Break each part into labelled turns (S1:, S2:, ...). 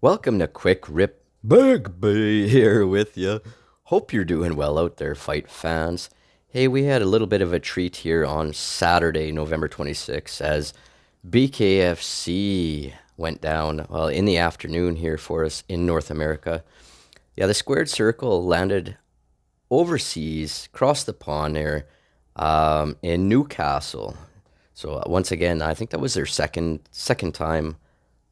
S1: Welcome to Quick Rip. Big B here with you. Hope you're doing well out there, fight fans. Hey, we had a little bit of a treat here on Saturday, November 26th, as BKFC went down, well, in the afternoon here for us in North America. Yeah, the squared circle landed overseas, across the pond there, in Newcastle. So once again, I think that was their second time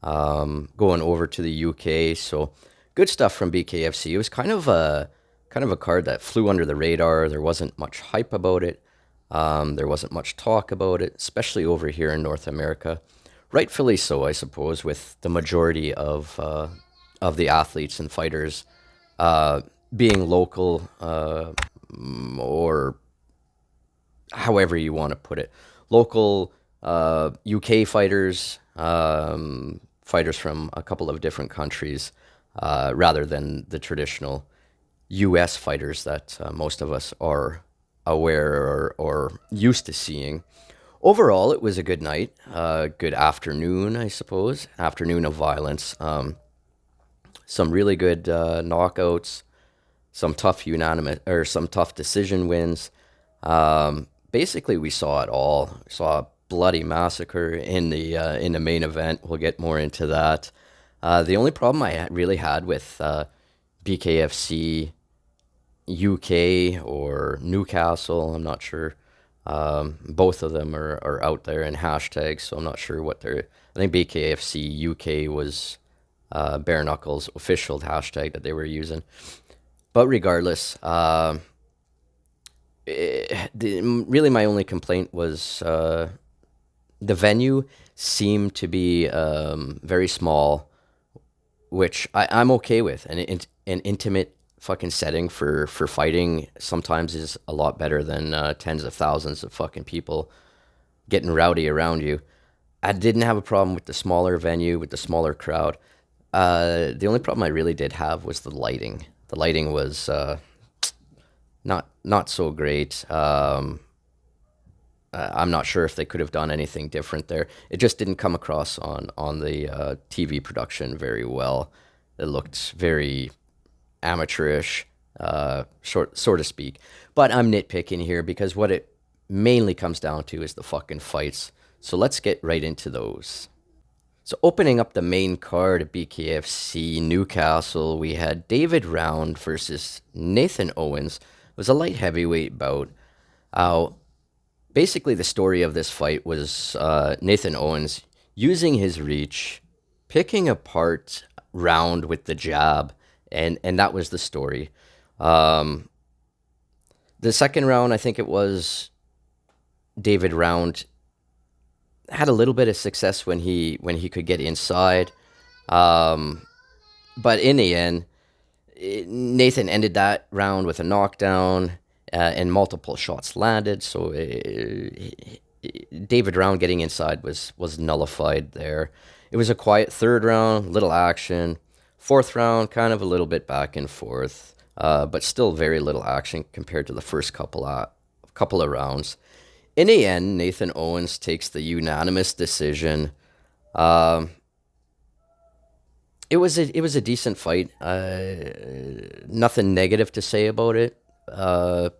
S1: going over to the UK. So good stuff from BKFC. It was kind of a card that flew under the radar. There wasn't much hype about it. There wasn't much talk about it, especially over here in North America. Rightfully so, I suppose, with the majority of the athletes and fighters being local, or however you want to put it, local UK fighters, fighters from a couple of different countries, rather than the traditional US fighters that most of us are aware or used to seeing. Overall, it was a good night, good afternoon, I suppose, afternoon of violence. Some really good knockouts, some tough decision wins. Basically, we saw it all. We saw a bloody massacre in the main event. We'll get more into that. The only problem I really had with BKFC UK or Newcastle, I'm not sure. Both of them are out there in hashtags, so I'm not sure what they're. I think BKFC UK was bare knuckles official hashtag that they were using. But regardless, really my only complaint was the venue seemed to be very small, which I'm okay with. An intimate fucking setting for fighting sometimes is a lot better than tens of thousands of fucking people getting rowdy around you. I didn't have a problem with the smaller venue, with the smaller crowd. The only problem I really did have was the lighting. The lighting was not so great. I'm not sure if they could have done anything different there. It just didn't come across on the TV production very well. It looked very amateurish, so to speak. But I'm nitpicking here because what it mainly comes down to is the fucking fights. So let's get right into those. So opening up the main card at BKFC Newcastle, we had David Round versus Nathan Owens. It was a light heavyweight bout. Uh, Basically, the story of this fight was Nathan Owens using his reach, picking apart Round with the jab, and that was the story. Um, the second round, I think it was David Round had a little bit of success when he could get inside, um, but in the end, Nathan ended that round with a knockdown, and multiple shots landed. So David Round getting inside was nullified there. It was a quiet third round, little action. Fourth round, kind of a little bit back and forth, but still very little action compared to the first couple of rounds. In the end, Nathan Owens takes the unanimous decision. Um, it was a decent fight. Nothing negative to say about it. Uh,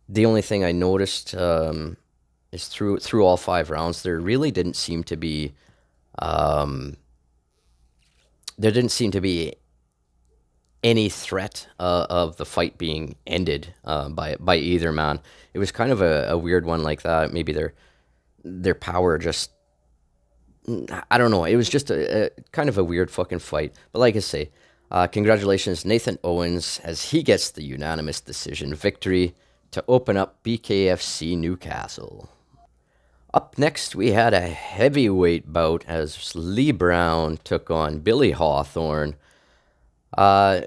S1: the only thing I noticed is through all five rounds, um, there didn't seem to be any threat of the fight being ended by either man. It was kind of a weird one like that. Maybe their power just, I don't know. It was just a kind of a weird fucking fight. But like I say, congratulations, Nathan Owens, as he gets the unanimous decision victory to open up BKFC Newcastle. Up next, we had a heavyweight bout as Lee Brown took on Billy Hawthorne. Uh,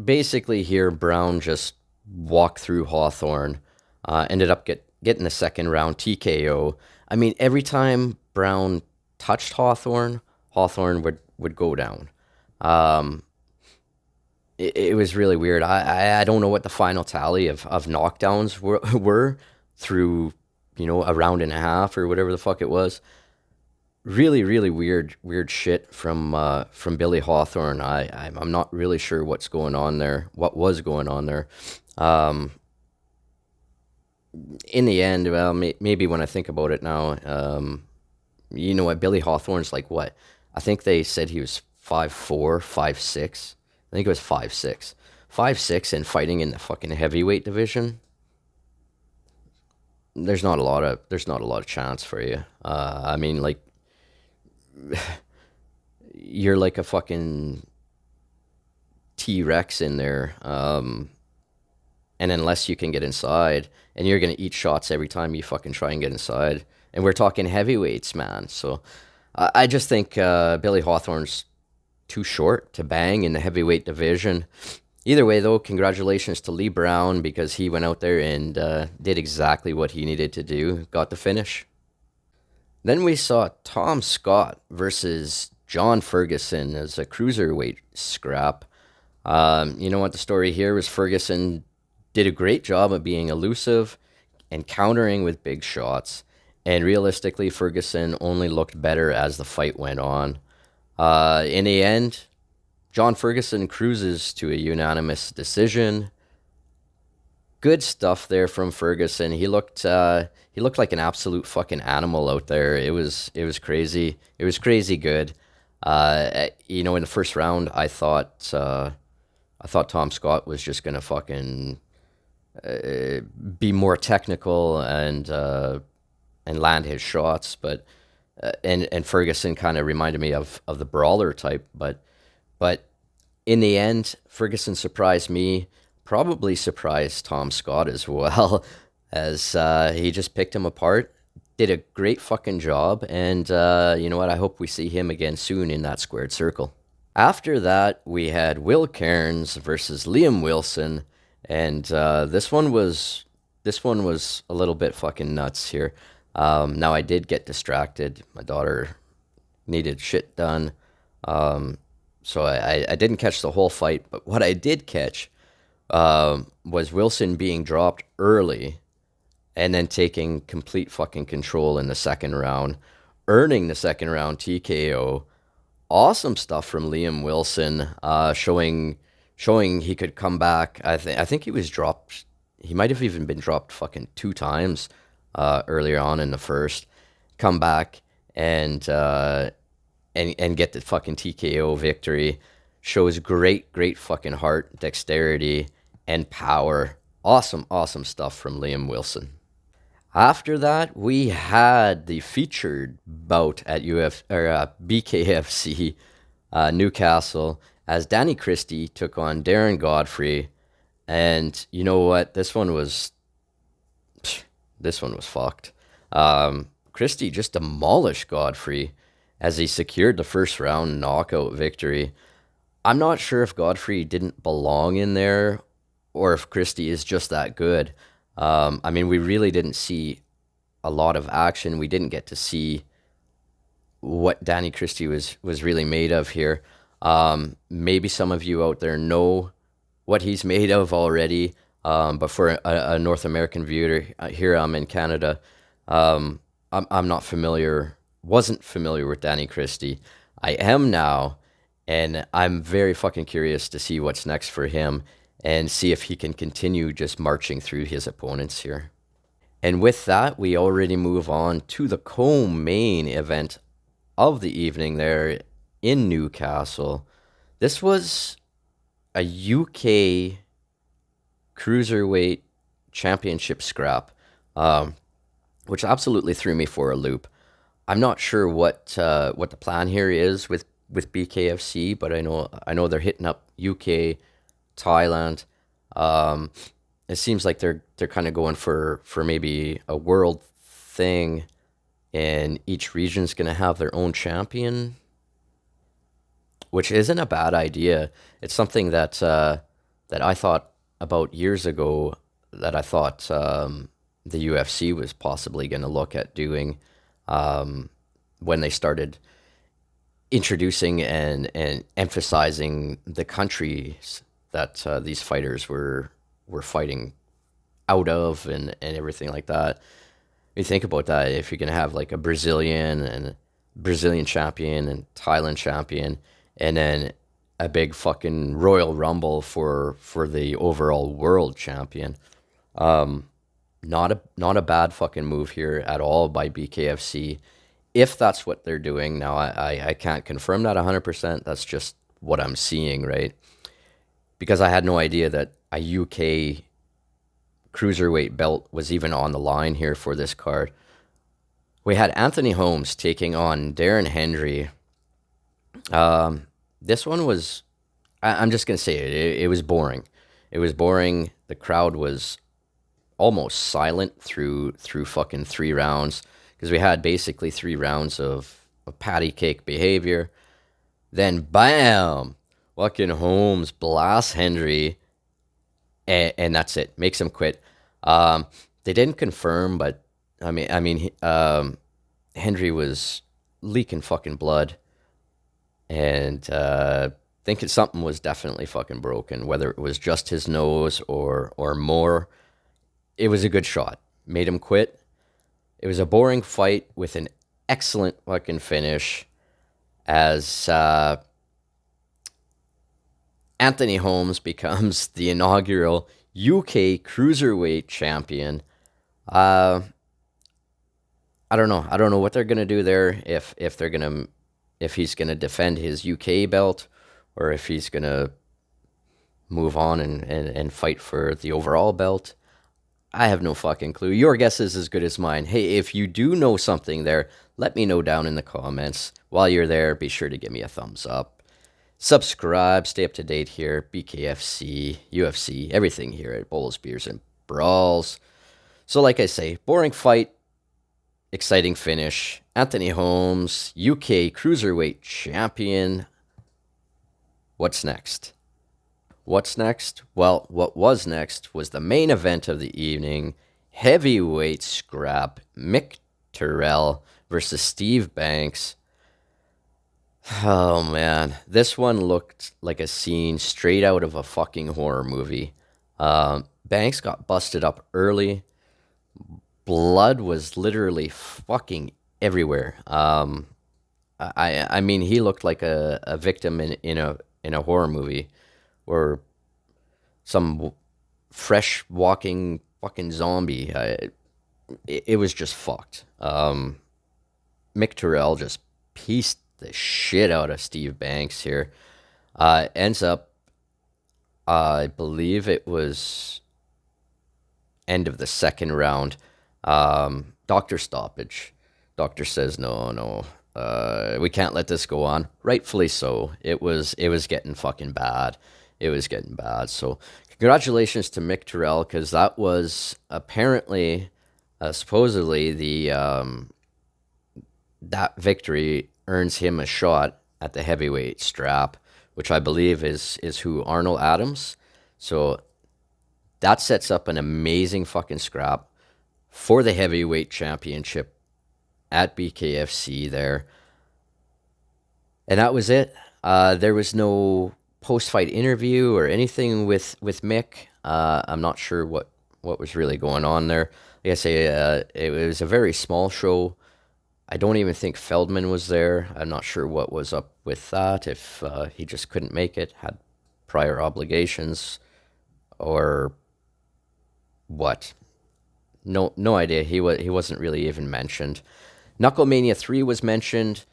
S1: Basically, here Brown just walked through Hawthorne. Ended up getting the second round TKO. I mean, every time Brown touched Hawthorne, Hawthorne would go down. Um, it was really weird. I don't know what the final tally of knockdowns were through, a round and a half or whatever the fuck it was. really, really weird shit from Billy Hawthorne. I'm not really sure what's going on there, what was going on there. Um, in the end, well, maybe when I think about it now, you know what? Billy Hawthorne's like what? I think they said he was 5'4", 5'6". I think it was 5'6", 5'6", and fighting in the fucking heavyweight division. There's not a lot of chance for you. I mean, like you're like a fucking T Rex in there. And unless you can get inside, and you're gonna eat shots every time you fucking try and get inside. And we're talking heavyweights, man. So I just think Billy Hawthorne's too short to bang in the heavyweight division. Either way, though, congratulations to Lee Brown because he went out there and did exactly what he needed to do, got the finish. Then we saw Tom Scott versus John Ferguson as a cruiserweight scrap. You know what? The story here was Ferguson did a great job of being elusive and countering with big shots. And realistically, Ferguson only looked better as the fight went on. In the end, John Ferguson cruises to a unanimous decision. Good stuff there from Ferguson. He looked like an absolute fucking animal out there. It was crazy. It was crazy good. You know, in the first round, I thought Tom Scott was just gonna fucking be more technical and land his shots, but and Ferguson kind of reminded me of the brawler type, but in the end, Ferguson surprised me, probably surprised Tom Scott as well, as he just picked him apart, did a great fucking job, and you know what? I hope we see him again soon in that squared circle. After that, we had Will Cairns versus Liam Wilson, and this one was a little bit fucking nuts here. Now I did get distracted. My daughter needed shit done, so I didn't catch the whole fight. But what I did catch was Wilson being dropped early, and then taking complete fucking control in the second round, earning the second round TKO. Awesome stuff from Liam Wilson, showing he could come back. I think he was dropped. He might have even been dropped fucking two times earlier on in the first. Come back and get the fucking TKO victory. Shows great fucking heart, dexterity, and power. Awesome stuff from Liam Wilson. After that, we had the featured bout at BKFC Newcastle as Danny Christie took on Darren Godfrey, and you know what? This one was fucked. Christie just demolished Godfrey as he secured the first round knockout victory. I'm not sure if Godfrey didn't belong in there or if Christie is just that good. I mean, we really didn't see a lot of action. We didn't get to see what Danny Christie was really made of here. Maybe some of you out there know what he's made of already, but for a North American viewer, here I'm in Canada, I'm not familiar, wasn't familiar with Danny Christie. I am now, and I'm very fucking curious to see what's next for him and see if he can continue just marching through his opponents here. And with that, we already move on to the co-main event of the evening there in Newcastle. This was a UK Cruiserweight Championship scrap, which absolutely threw me for a loop. I'm not sure what the plan here is with BKFC, but I know they're hitting up UK, Thailand. It seems like they're kind of going for maybe a world thing, and each region's going to have their own champion, which isn't a bad idea. It's something that I thought about years ago, that I thought the UFC was possibly going to look at doing when they started introducing and emphasizing the countries that these fighters were fighting out of and everything like that. You think about that, if you're going to have like a Brazilian and Brazilian champion and Thailand champion, and then a big fucking Royal Rumble for the overall world champion. Not a bad fucking move here at all by BKFC. If that's what they're doing now, I can't confirm that 100%. That's just what I'm seeing, right? Because I had no idea that a UK cruiserweight belt was even on the line here for this card. We had Anthony Holmes taking on Darren Hendry. This one was, I'm just going to say it was boring. It was boring. The crowd was almost silent through fucking 3 rounds, because we had basically 3 rounds of patty cake behavior. Then bam, fucking Holmes blasts Hendry, and that's it. Makes him quit. They didn't confirm, but Hendry was leaking fucking blood, and thinking something was definitely fucking broken, whether it was just his nose or more. It was a good shot. Made him quit. It was a boring fight with an excellent fucking finish, as Anthony Holmes becomes the inaugural UK Cruiserweight champion. I don't know. I don't know what they're gonna do there. If he's gonna defend his UK belt, or if he's gonna move on and fight for the overall belt. I have no fucking clue. Your guess is as good as mine. Hey, if you do know something there, let me know down in the comments. While you're there, be sure to give me a thumbs up. Subscribe, stay up to date here. BKFC, UFC, everything here at Bowls, Beers, and Brawls. So like I say, boring fight, exciting finish. Anthony Holmes, UK Cruiserweight Champion. What's next? What's next? Well, what was next was the main event of the evening. Heavyweight scrap. Mick Terrell versus Steve Banks. Oh, man. This one looked like a scene straight out of a fucking horror movie. Banks got busted up early. Blood was literally fucking everywhere. I mean, he looked like a victim in a horror movie, or some fresh walking fucking zombie. It was just fucked. Mick Terrell just pieced the shit out of Steve Banks here. Ends up, I believe it was end of the second round. Doctor stoppage. Doctor says, no, we can't let this go on. Rightfully so. It was getting fucking bad. It was getting bad. So congratulations to Mick Terrell, because that was apparently, supposedly, that victory earns him a shot at the heavyweight strap, which I believe is who, Arnold Adams. So that sets up an amazing fucking scrap for the heavyweight championship at BKFC there. And that was it. There was no post-fight interview or anything with Mick. I'm not sure what was really going on there. Like I say, it was a very small show. I don't even think Feldman was there. I'm not sure what was up with that, if he just couldn't make it, had prior obligations, or what. No idea. He wasn't really even mentioned. Knucklemania 3 was mentioned,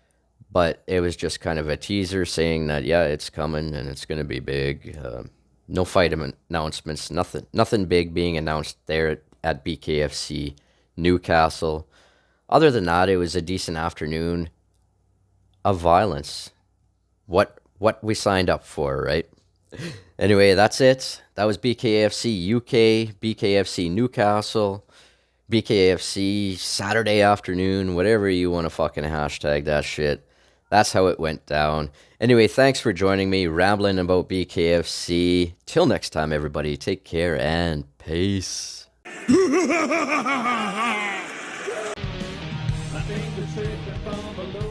S1: but it was just kind of a teaser saying that, yeah, it's coming and it's going to be big. No fight announcements, nothing big being announced there at BKFC Newcastle. Other than that, it was a decent afternoon of violence. What we signed up for, right? Anyway, that's it. That was BKFC UK, BKFC Newcastle, BKFC Saturday afternoon, whatever you want to fucking hashtag that shit. That's how it went down. Anyway, thanks for joining me, rambling about BKFC. Till next time, everybody, take care and peace. I think the truth from below.